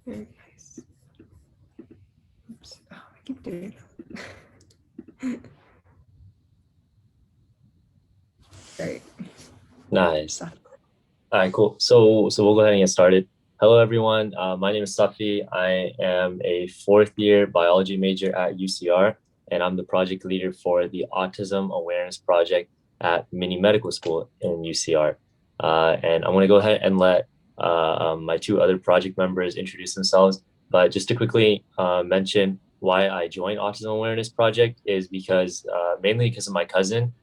Very nice. Oops. Oh, I keep doing that. Great. Nice. So, All right, cool. So we'll go ahead and get started. Hello, everyone. My name is Safi. I am a fourth year biology major at UCR, and I'm the project leader for the Autism Awareness project at Mini Medical School in UCR. And I'm going to go ahead and let my two other project members introduce themselves. But just to quickly mention why I joined Autism Awareness project is because mainly because of my cousin.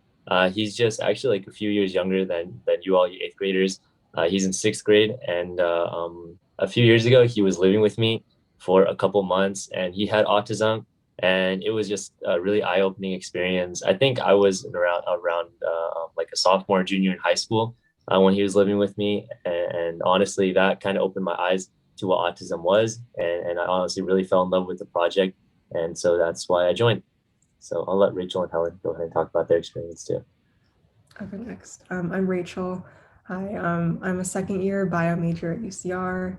He's just actually like a few years younger than you all, you eighth graders. He's in sixth grade, and a few years ago, he was living with me for a couple months, and he had autism, and it was just a really eye-opening experience. I think I was around like a sophomore, junior in high school when he was living with me, and honestly, that kind of opened my eyes to what autism was, and I honestly really fell in love with the project, and so that's why I joined. So I'll let Rachel and Helen go ahead and talk about their experience too. I'll go next. I'm Rachel. I'm a second year bio major at UCR.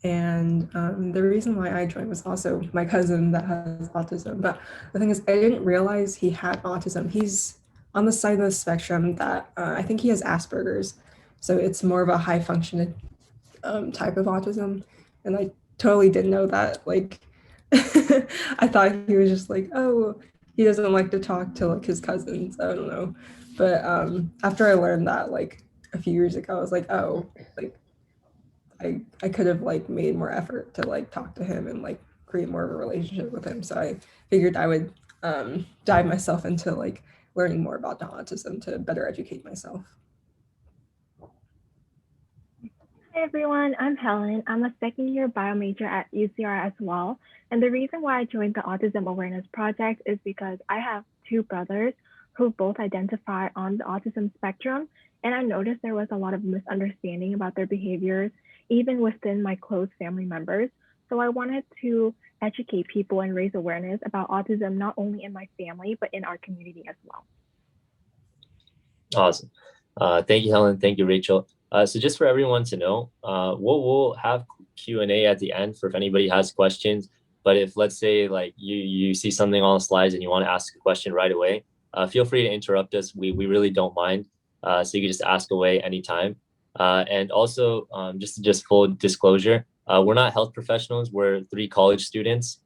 And the reason why I joined was also my cousin that has autism. But the thing is, I didn't realize he had autism. He's on the side of the spectrum that I think he has Asperger's. So it's more of a high functioning type of autism. And I totally didn't know that. Like, I thought he was just like, oh, he doesn't like to talk to like his cousins. I don't know. But after I learned that like a few years ago, I was like, oh, like I could have like made more effort to like talk to him and like create more of a relationship with him. So I figured I would dive myself into like learning more about autism to better educate myself. Hi everyone, I'm Helen. I'm a second year bio major at UCR as well. And the reason why I joined the Autism Awareness Project is because I have two brothers who both identify on the autism spectrum. And I noticed there was a lot of misunderstanding about their behaviors, even within my close family members. So I wanted to educate people and raise awareness about autism, not only in my family, but in our community as well. Awesome. Thank you, Helen. Thank you, Rachel. So just for everyone to know, we'll have Q&A at the end for if anybody has questions. But if let's say like you see something on the slides and you want to ask a question right away, feel free to interrupt us. We really don't mind. So you can just ask away anytime. And also, just full disclosure, we're not health professionals. We're three college students.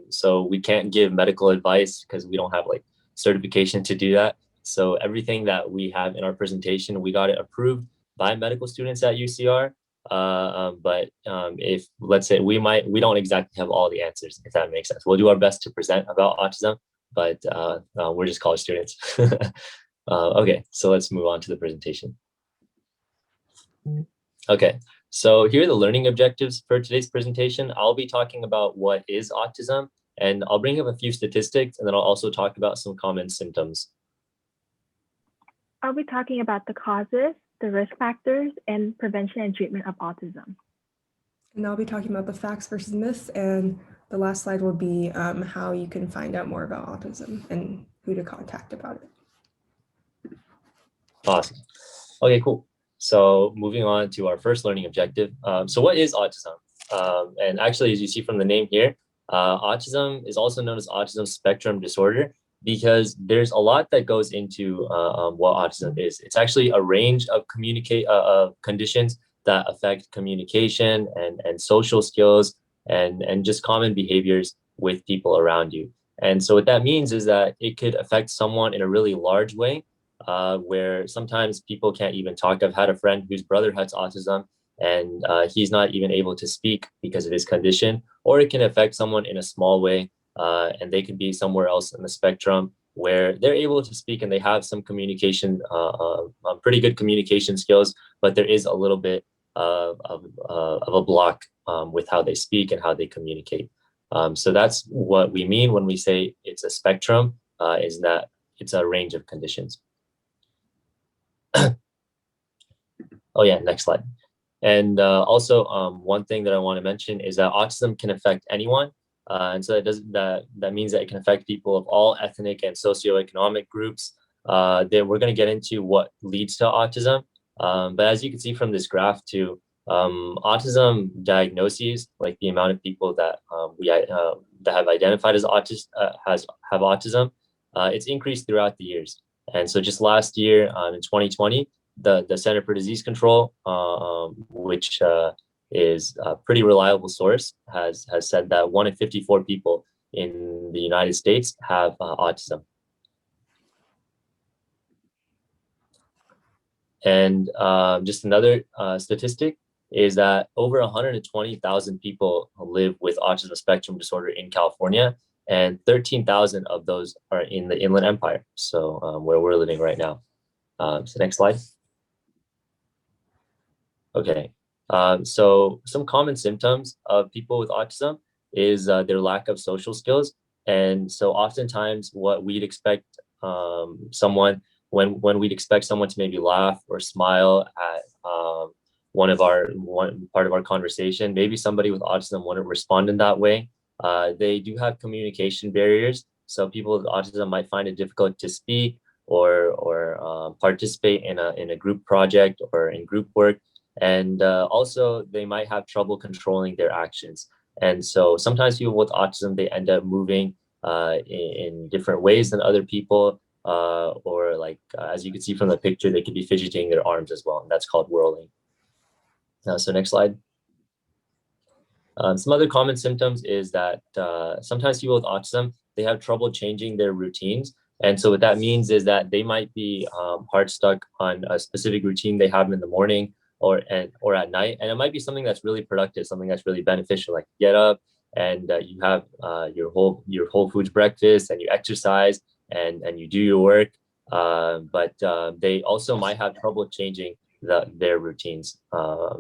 So we can't give medical advice because we don't have like certification to do that. So everything that we have in our presentation, we got it approved by medical students at UCR. But if let's say we don't exactly have all the answers, if that makes sense. We'll do our best to present about autism, but we're just college students. Okay, so let's move on to the presentation. Okay, so here are the learning objectives for today's presentation. I'll be talking about what is autism, and I'll bring up a few statistics, and then I'll also talk about some common symptoms. I'll be talking about the causes, the risk factors, and prevention and treatment of autism. And I'll be talking about the facts versus myths, and the last slide will be how you can find out more about autism and who to contact about it. Awesome. Okay, cool. So moving on to our first learning objective. So what is autism? And actually, as you see from the name here, autism is also known as autism spectrum disorder because there's a lot that goes into what autism is. It's actually a range of conditions that affect communication and social skills and just common behaviors with people around you. And so what that means is that it could affect someone in a really large way, where sometimes people can't even talk. I've had a friend whose brother has autism, and he's not even able to speak because of his condition, or it can affect someone in a small way, and they could be somewhere else in the spectrum where they're able to speak and they have some communication, pretty good communication skills, but there is a little bit of a block with how they speak and how they communicate. So that's what we mean when we say it's a spectrum, is that it's a range of conditions. Oh yeah, next slide. And also, one thing that I want to mention is that autism can affect anyone. And so that means that it can affect people of all ethnic and socioeconomic groups. We're going to get into what leads to autism. But as you can see from this graph too, Autism diagnoses, like the amount of people that that have identified as have autism, it's increased throughout the years. And so just last year, in 2020, the Center for Disease Control, which is a pretty reliable source, has said that 1 in 54 people in the United States have autism. And just another statistic is that over 120,000 people live with autism spectrum disorder in California, and 13,000 of those are in the Inland Empire, so where we're living right now. So next slide. Okay, so some common symptoms of people with autism is their lack of social skills. And so oftentimes what we'd expect someone, when we'd expect someone to maybe laugh or smile at one part of our conversation, maybe somebody with autism wouldn't respond in that way. They do have communication barriers. So people with autism might find it difficult to speak or participate in a group project or in group work. And also they might have trouble controlling their actions. And so sometimes people with autism, they end up moving in different ways than other people, or like, as you can see from the picture, they could be fidgeting their arms as well. And that's called whirling. So next slide. Some other common symptoms is that sometimes people with autism, they have trouble changing their routines. And so what that means is that they might be hard stuck on a specific routine they have in the morning or at night. And it might be something that's really productive, something that's really beneficial, like get up and you have your whole foods breakfast and you exercise and you do your work. But they also might have trouble changing their routines.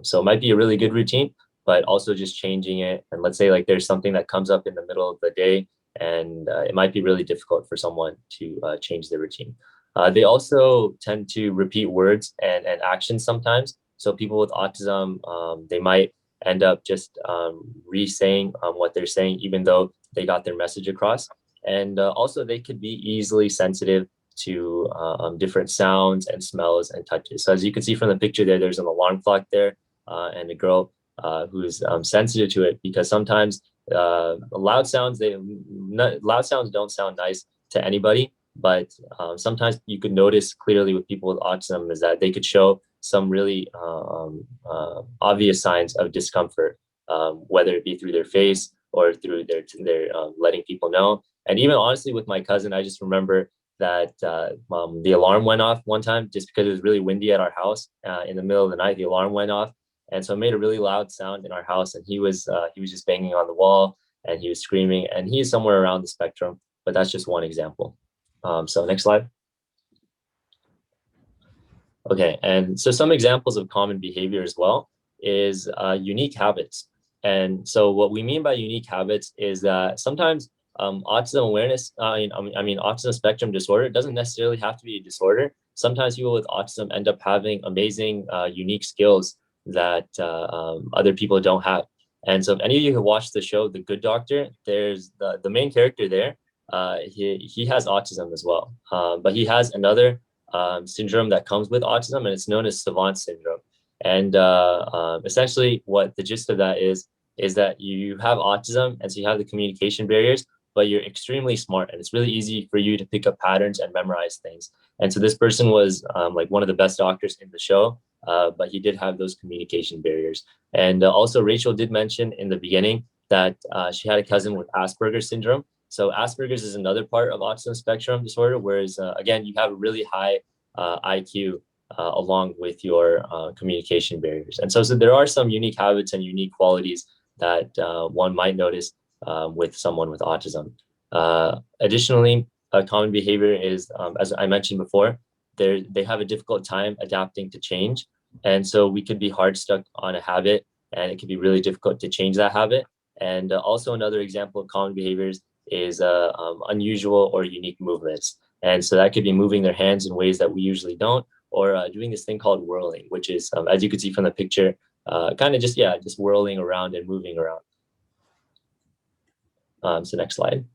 So it might be a really good routine, but also just changing it. And let's say like there's something that comes up in the middle of the day, and it might be really difficult for someone to change their routine. They also tend to repeat words and actions sometimes. So people with autism, they might end up just re-saying what they're saying, even though they got their message across. And also they could be easily sensitive to different sounds and smells and touches. So as you can see from the picture there, there's an alarm clock there and a girl who's sensitive to it, because sometimes loud sounds don't sound nice to anybody, but sometimes you could notice clearly with people with autism is that they could show some really obvious signs of discomfort, whether it be through their face or through their letting people know. And even honestly with my cousin, I just remember that the alarm went off one time just because it was really windy at our house in the middle of the night. The alarm went off, and so it made a really loud sound in our house, and he was just banging on the wall and he was screaming, and he's somewhere around the spectrum, but that's just one example. So next slide. Okay, and so some examples of common behavior as well is unique habits. And so what we mean by unique habits is that sometimes autism awareness, autism spectrum disorder doesn't necessarily have to be a disorder. Sometimes people with autism end up having amazing, unique skills that other people don't have. And so if any of you have watched the show, The Good Doctor, there's the main character there. He has autism as well, but he has another syndrome that comes with autism, and it's known as savant syndrome. And essentially what the gist of that is that you have autism, and so you have the communication barriers, but you're extremely smart, and it's really easy for you to pick up patterns and memorize things. And so this person was like one of the best doctors in the show, but he did have those communication barriers. And also Rachel did mention in the beginning that she had a cousin with Asperger's syndrome. So Asperger's is another part of autism spectrum disorder, whereas again, you have a really high IQ along with your communication barriers. And so there are some unique habits and unique qualities that one might notice with someone with autism. Additionally, a common behavior is, as I mentioned before, they have a difficult time adapting to change. And so we could be hard stuck on a habit, and it can be really difficult to change that habit. And also another example of common behaviors is unusual or unique movements. And so that could be moving their hands in ways that we usually don't, or doing this thing called whirling, which is, as you can see from the picture, kind of just whirling around and moving around. So next slide.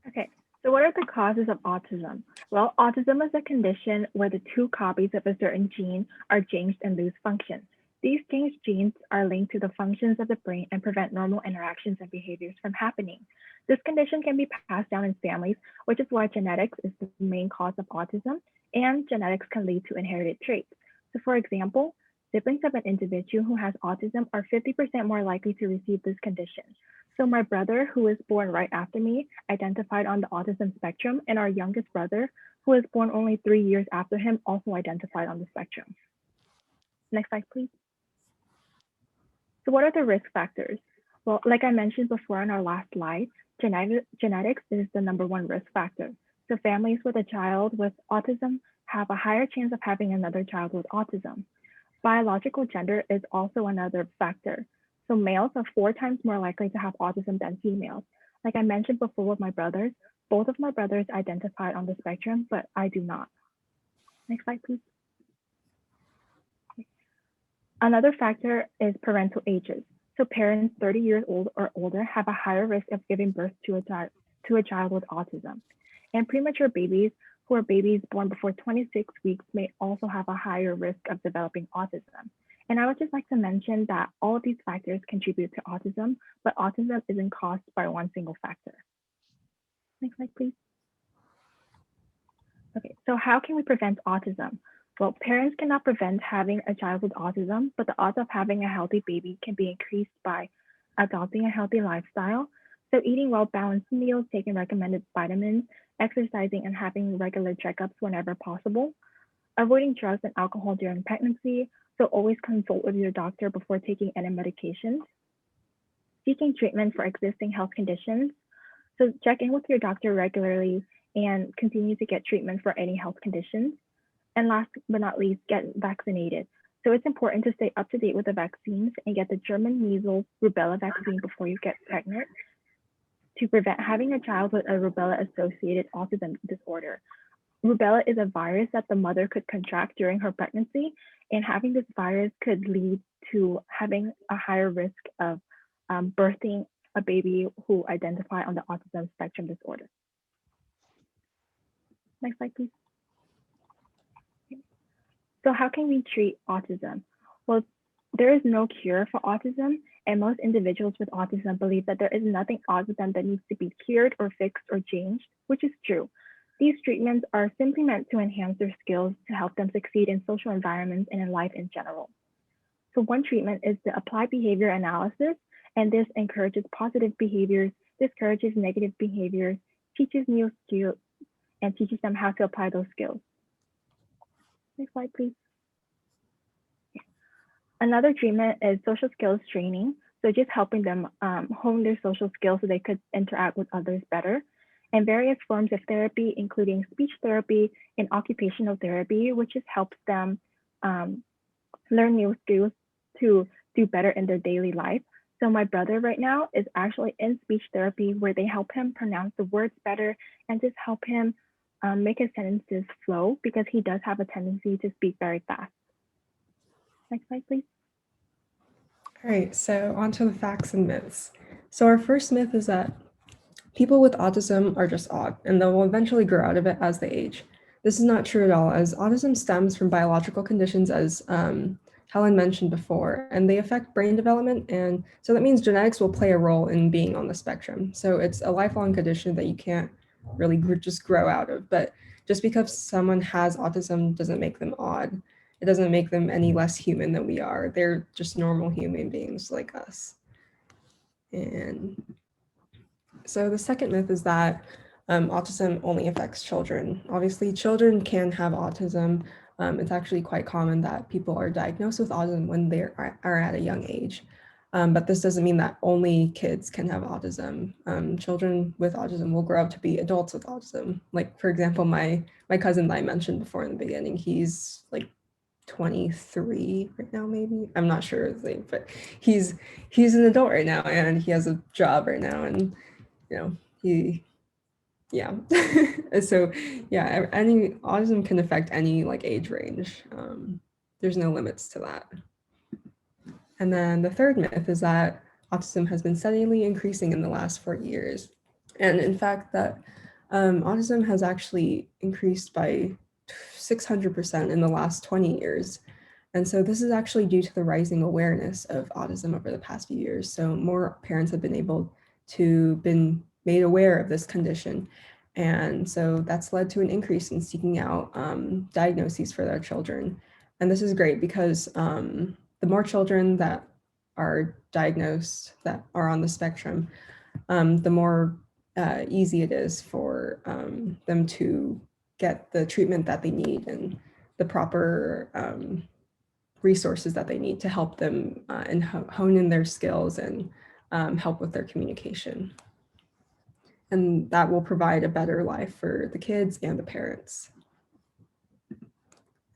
Okay, so what are the causes of autism? Well, autism is a condition where the two copies of a certain gene are changed and lose function. These changed genes are linked to the functions of the brain and prevent normal interactions and behaviors from happening. This condition can be passed down in families, which is why genetics is the main cause of autism, and genetics can lead to inherited traits. So for example, siblings of an individual who has autism are 50% more likely to receive this condition. So my brother, who was born right after me, identified on the autism spectrum, and our youngest brother, who was born only 3 years after him, also identified on the spectrum. Next slide, please. So what are the risk factors? Well, like I mentioned before in our last slide, genetics is the #1 risk factor. So families with a child with autism have a higher chance of having another child with autism. Biological gender is also another factor. So males are 4 times more likely to have autism than females. Like I mentioned before with my brothers, both of my brothers identified on the spectrum, but I do not. Next slide, please. Another factor is parental ages. So parents 30 years old or older have a higher risk of giving birth to a child with autism. And premature babies who are babies born before 26 weeks may also have a higher risk of developing autism. And I would just like to mention that all of these factors contribute to autism, but autism isn't caused by one single factor. Next slide, please. Okay, so how can we prevent autism? Well, parents cannot prevent having a child with autism, but the odds of having a healthy baby can be increased by adopting a healthy lifestyle. So eating well-balanced meals, taking recommended vitamins, exercising, and having regular checkups whenever possible. Avoiding drugs and alcohol during pregnancy, so always consult with your doctor before taking any medications. Seeking treatment for existing health conditions, so check in with your doctor regularly and continue to get treatment for any health conditions. And last but not least, get vaccinated. So it's important to stay up to date with the vaccines and get the German measles rubella vaccine before you get pregnant to prevent having a child with a rubella-associated autism disorder. Rubella is a virus that the mother could contract during her pregnancy, and having this virus could lead to having a higher risk of birthing a baby who identify on the autism spectrum disorder. Next slide, please. So how can we treat autism? Well, there is no cure for autism, and most individuals with autism believe that there is nothing autism that needs to be cured or fixed or changed, which is true. These treatments are simply meant to enhance their skills to help them succeed in social environments and in life in general. So one treatment is the applied behavior analysis, and this encourages positive behaviors, discourages negative behaviors, teaches new skills, and teaches them how to apply those skills. Next slide, please. Another treatment is social skills training. So just helping them hone their social skills so they could interact with others better. And various forms of therapy, including speech therapy and occupational therapy, which just helps them learn new skills to do better in their daily life. So my brother right now is actually in speech therapy where they help him pronounce the words better and just help him make his sentences flow because he does have a tendency to speak very fast. Next slide, please. All right, so on to the facts and myths. So our first myth is that people with autism are just odd, and they will eventually grow out of it as they age. This is not true at all, as autism stems from biological conditions, as Helen mentioned before, and they affect brain development, and so that means genetics will play a role in being on the spectrum. So it's a lifelong condition that you can't really just grow out of, but just because someone has autism doesn't make them odd. It doesn't make them any less human than we are. They're just normal human beings like us. And so the second myth is that autism only affects children. Obviously, children can have autism. It's actually quite common that people are diagnosed with autism when they are at a young age. But this doesn't mean that only kids can have autism. Children with autism will grow up to be adults with autism. Like, for example, my cousin that I mentioned before in the beginning, he's like 23 right now, maybe. I'm not sure his age, but he's an adult right now and he has a job right now, and you know, yeah. So yeah, any autism can affect any like age range. There's no limits to that. And then the third myth is that autism has been steadily increasing in the last 4 years. And in fact, that autism has actually increased by 600% in the last 20 years. And so this is actually due to the rising awareness of autism over the past few years. So more parents have been able to been made aware of this condition. And so that's led to an increase in seeking out diagnoses for their children. And this is great because the more children that are diagnosed that are on the spectrum, the more easy it is for them to get the treatment that they need and the proper resources that they need to help them and hone in their skills and help with their communication. And that will provide a better life for the kids and the parents.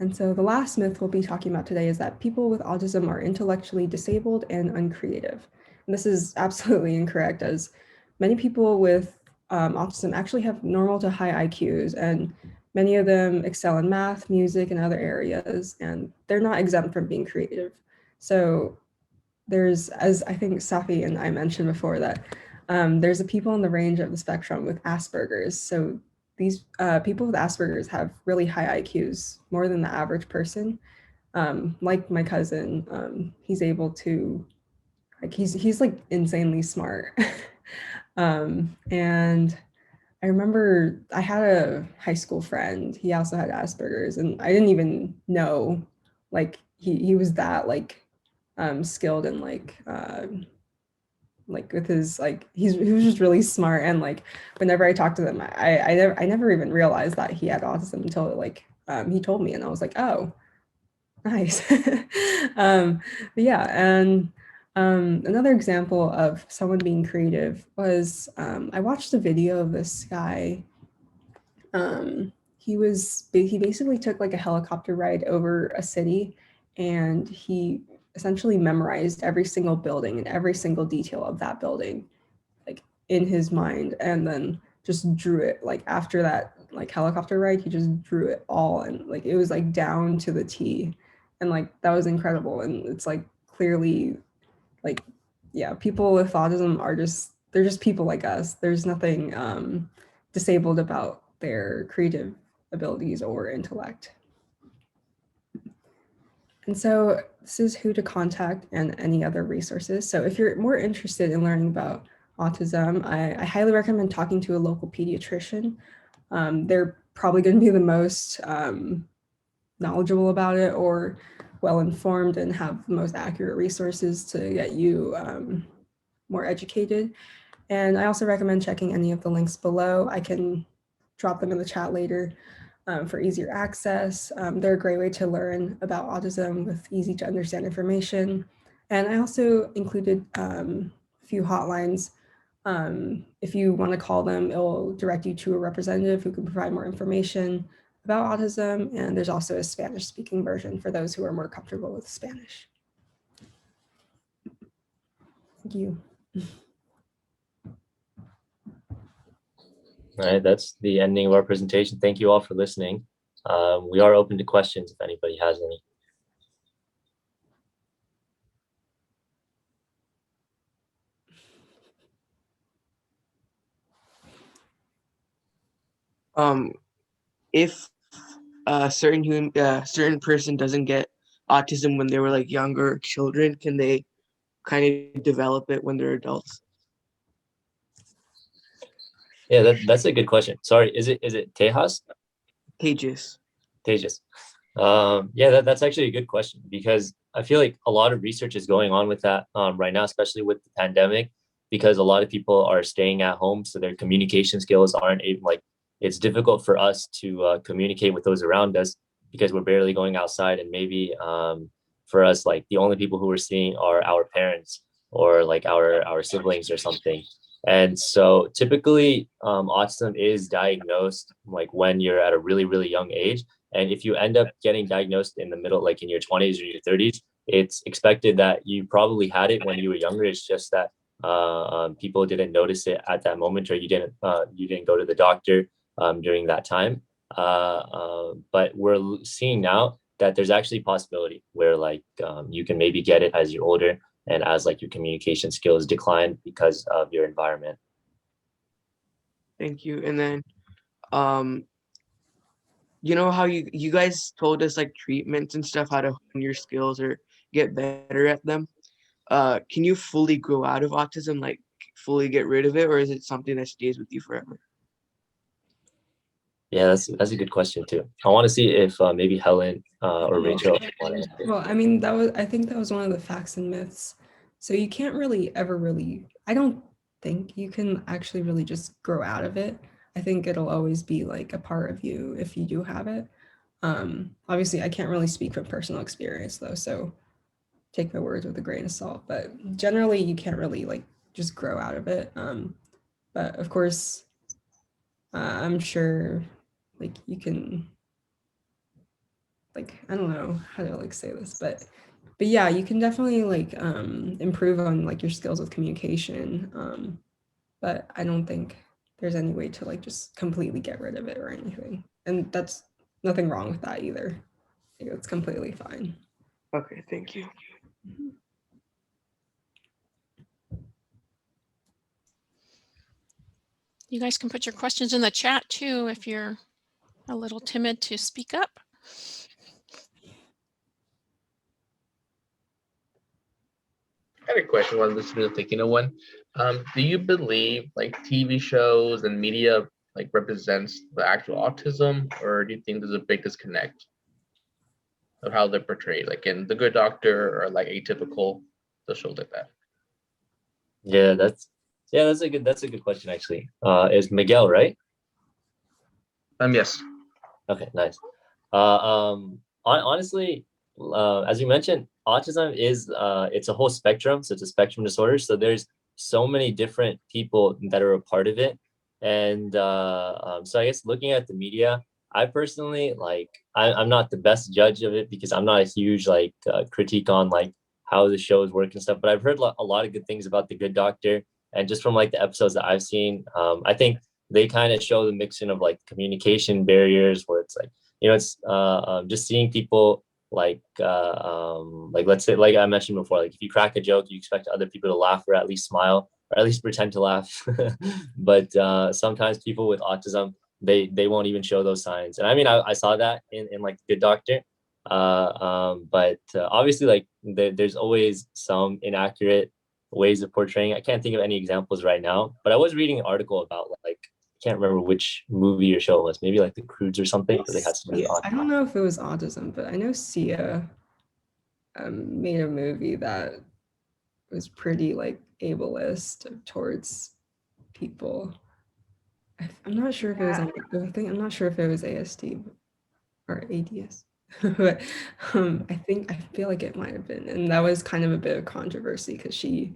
And so the last myth we'll be talking about today is that people with autism are intellectually disabled and uncreative. And this is absolutely incorrect, as many people with autism actually have normal to high IQs, and many of them excel in math, music, and other areas, and they're not exempt from being creative. So there's, as I think Safi and I mentioned before, that there's a people in the range of the spectrum with Asperger's. So these people with Asperger's have really high IQs, more than the average person. Like my cousin, he's able to, like, he's like insanely smart. And I remember I had a high school friend, he also had Asperger's, and I didn't even know, like, he was that, like, skilled and like with his, like, he was just really smart. And like whenever I talked to them, I never even realized that he had autism until like he told me, and I was like, oh, nice. But yeah, and another example of someone being creative was I watched a video of this guy. He basically took like a helicopter ride over a city, and he essentially memorized every single building and every single detail of that building, like, in his mind, and then just drew it. Like after that like helicopter ride, he just drew it all, and like it was like down to the T, and like that was incredible. And it's like clearly, like, yeah, people with autism are just, they're just people like us. There's nothing disabled about their creative abilities or intellect. And so this is who to contact and any other resources. So if you're more interested in learning about autism, I highly recommend talking to a local pediatrician. They're probably going to be the most knowledgeable about it, or well-informed, and have the most accurate resources to get you more educated. And I also recommend checking any of the links below. I can drop them in the chat later for easier access. They're a great way to learn about autism with easy to understand information. And I also included a few hotlines. If you want to call them, it will direct you to a representative who can provide more information about autism. And there's also a Spanish speaking version for those who are more comfortable with Spanish. Thank you. All right, that's the ending of our presentation. Thank you all for listening. We are open to questions if anybody has any. If a certain person doesn't get autism when they were like younger children, can they kind of develop it when they're adults? Yeah, that's a good question. Sorry, is it Tejas? Tejas. Tejas. Yeah, that's actually a good question, because I feel like a lot of research is going on with that right now, especially with the pandemic, because a lot of people are staying at home, so their communication skills aren't able, like, it's difficult for us to communicate with those around us because we're barely going outside, and maybe for us, like, the only people who we're seeing are our parents or like our siblings or something. And so typically autism is diagnosed like when you're at a really, really young age. And if you end up getting diagnosed in the middle, like in your 20s or your 30s, it's expected that you probably had it when you were younger. It's just that people didn't notice it at that moment, or you didn't go to the doctor during that time. But we're seeing now that there's actually a possibility where, like, you can maybe get it as you're older, and as like your communication skills decline because of your environment. Thank you. And then you know how you guys told us like treatments and stuff, how to hone your skills or get better at them. Can you fully grow out of autism, like fully get rid of it, or is it something that stays with you forever? Yeah, that's a good question too. I want to see if maybe Helen or Rachel want to answer. Well, I mean, I think that was one of the facts and myths. So you can't really ever really, I don't think you can actually really just grow out of it. I think it'll always be like a part of you if you do have it. Obviously, I can't really speak from personal experience though, so take my words with a grain of salt. But generally, you can't really like just grow out of it. But of course, I'm sure like you can, like, I don't know how to like say this, but yeah, you can definitely like improve on like your skills with communication. But I don't think there's any way to like just completely get rid of it or anything. And that's nothing wrong with that either. Like, it's completely fine. Okay, thank you. You guys can put your questions in the chat too if you're a little timid to speak up. I had a question while this is thinking of one. Do you believe like TV shows and media like represents the actual autism, or do you think there's a big disconnect of how they're portrayed, like in The Good Doctor or like Atypical, the shows like that? Yeah, that's a good question actually. Is Miguel right? Yes. Okay, nice. Honestly, as you mentioned, autism is it's a whole spectrum. So it's a spectrum disorder. So there's so many different people that are a part of it. And so I guess looking at the media, I personally like I'm not the best judge of it because I'm not a huge like critique on like how the shows work and stuff. But I've heard a lot of good things about The Good Doctor, and just from like the episodes that I've seen, I think they kind of show the mixing of like communication barriers where it's like, you know, it's just seeing people like let's say, like I mentioned before, like if you crack a joke, you expect other people to laugh or at least smile or at least pretend to laugh. But sometimes people with autism, they won't even show those signs. And I mean, I saw that in like Good Doctor. But obviously like there's always some inaccurate ways of portraying. I can't think of any examples right now, but I was reading an article about like, I can't remember which movie or show it was, maybe like The Croods or something, where they had somebody Yeah, I don't know if it was autism, but I know Sia made a movie that was pretty like ableist towards people. I'm not sure if it was, I'm not sure if it was ASD or ADS, but I feel like it might have been, and that was kind of a bit of controversy because she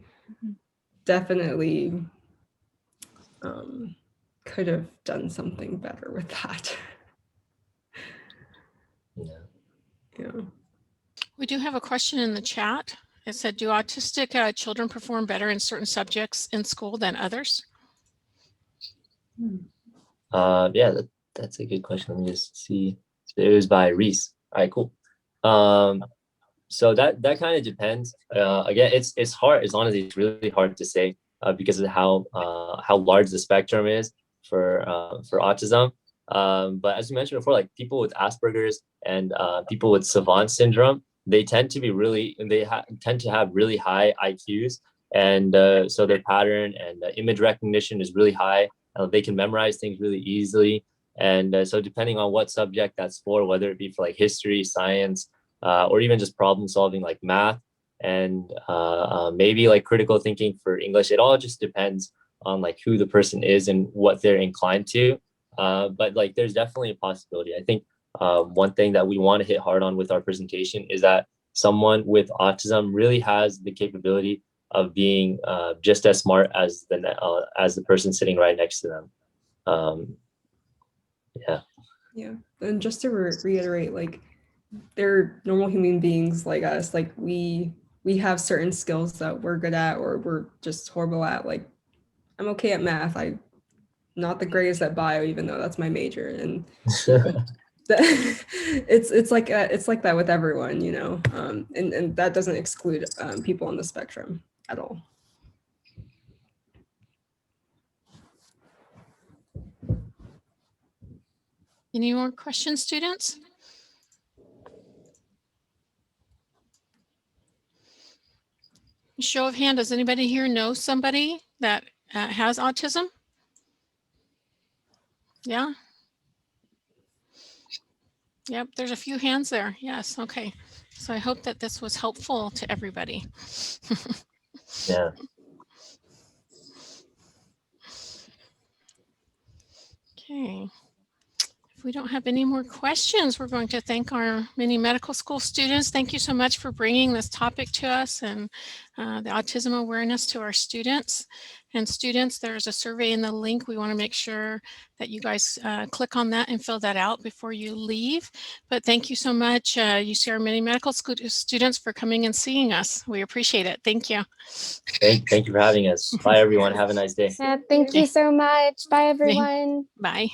definitely could have done something better with that. Yeah. We do have a question in the chat. It said, do autistic children perform better in certain subjects in school than others? Yeah, that's a good question. Let me just see. It was by Reese. All right, cool. So that kind of depends. Again, it's hard. It's honestly, it's really hard to say because of how large the spectrum is for autism. But as you mentioned before, like people with Asperger's and people with savant syndrome, they tend to be tend to have really high IQs, and so their pattern and image recognition is really high. They can memorize things really easily, and so depending on what subject that's for, whether it be for like history, science, or even just problem solving like math, and maybe like critical thinking for English, it all just depends on like who the person is and what they're inclined to. But like there's definitely a possibility. I think one thing that we want to hit hard on with our presentation is that someone with autism really has the capability of being just as smart as the person sitting right next to them. Yeah, and just to reiterate, like they're normal human beings like us. Like we have certain skills that we're good at or we're just horrible at. Like I'm okay at math. I'm not the greatest at bio, even though that's my major. And it's like that with everyone, you know. And that doesn't exclude people on the spectrum at all. Any more questions, students? Show of hand, does anybody here know somebody that has autism? Yeah. Yep, there's a few hands there. Yes, okay. So I hope that this was helpful to everybody. Yeah. Okay. If we don't have any more questions, we're going to thank our many medical school students. Thank you so much for bringing this topic to us and the autism awareness to our students. And students, there's a survey in the link. We want to make sure that you guys click on that and fill that out before you leave. But thank you so much, UCR many medical school students, for coming and seeing us. We appreciate it. Thank you. Thank you for having us. Bye, everyone. Have a nice day. Yeah, thank you so much. Bye, everyone. Bye.